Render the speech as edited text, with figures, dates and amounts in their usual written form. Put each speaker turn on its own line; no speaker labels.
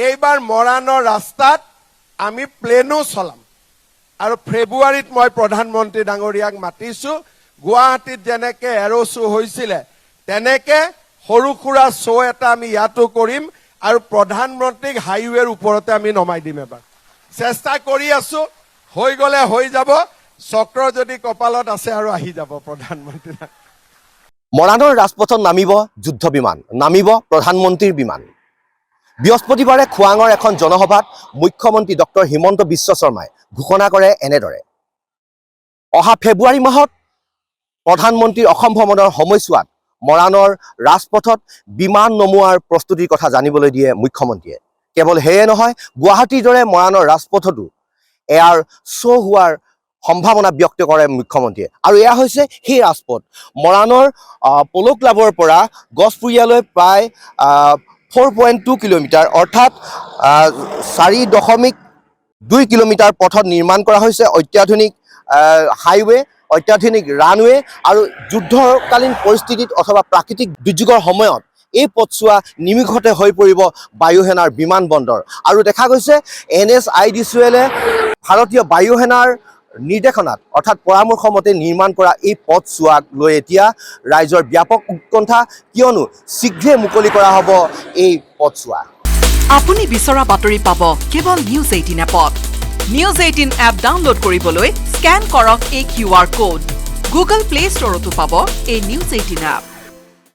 এইবাৰ মৰাণৰ ৰাস্তাত আমি প্লেনো চলাম আৰু ফেব্ৰুৱাৰীত মই প্ৰধানমন্ত্ৰী ডাঙৰীয়াক মাতিছো গুৱাহাটীত যেনেকে এৰো শ্ব হৈছিলে তেনেকে সৰু খুৰা শ্ব এটা আমি ইয়াতো কৰিম আৰু প্ৰধানমন্ত্ৰীক হাইৱেৰ ওপৰতে আমি নমাই দিম এবাৰ চেষ্টা কৰি আছো হৈ গলে হৈ যাব চক্ৰ যদি কপালত আছে আৰু আহি যাব প্ৰধানমন্ত্ৰী
মৰাণৰ ৰাজপথত নামিব যুদ্ধ বিমান নামিব প্ৰধানমন্ত্ৰীৰ বিমান বৃহস্পতিবাৰে খোৱাঙৰ এখন জনসভাত মুখ্যমন্ত্ৰী ডক্টৰ হিমন্ত বিশ্ব শৰ্মাই ঘোষণা কৰে এনেদৰে অহা ফেব্ৰুৱাৰী মাহত প্ৰধানমন্ত্ৰীৰ অসম ভ্ৰমণৰ সময়ছোৱাত মৰাণৰ ৰাজপথত বিমান নমোৱাৰ প্ৰস্তুতিৰ কথা জানিবলৈ দিয়ে মুখ্যমন্ত্ৰীয়ে কেৱল সেয়ে নহয় গুৱাহাটীৰ দৰে মৰাণৰ ৰাজপথতো এয়াৰ শ্ব' হোৱাৰ সম্ভাৱনা ব্যক্ত কৰে মুখ্যমন্ত্ৰীয়ে আৰু এয়া হৈছে সেই ৰাজপথ মৰাণৰ প'ল' ক্লাবৰ পৰা গছপুৰীয়ালৈ প্ৰায় 4.2 কিলোমিটাৰ অৰ্থাৎ 4.2 কিলোমিটাৰ পথত নিৰ্মাণ কৰা হৈছে অত্যাধুনিক হাইৱে অত্যাধুনিক ৰানৱে আৰু যুদ্ধকালীন পৰিস্থিতিত অথবা প্ৰাকৃতিক দুৰ্যোগৰ সময়ত এই পথছোৱা নিমিষতে হৈ পৰিব বায়ুসেনাৰ বিমান বন্দৰ আৰু দেখা গৈছে NSIDCLে ভাৰতীয় বায়ুসেনাৰ নিৰ্দেশনাত অৰ্থাৎ পৰামৰ্শ মতে নিৰ্মাণ কৰা এই পথছোৱাক লৈ এতিয়া ৰাইজৰ ব্যাপক উৎকণ্ঠা কিয়নো শীঘ্ৰে মুকলি কৰা হ'ব এই পথছোৱা
আপুনি বিচৰা বাতৰি পাব কেৱল নিউজ 18 এপত নিউজ 18 এপ ডাউনলোড কৰিবলৈ স্ক্যান কৰক এই QR কোড গুগল প্লে ষ্টৰতো পাব এই নিউজ 18 এপ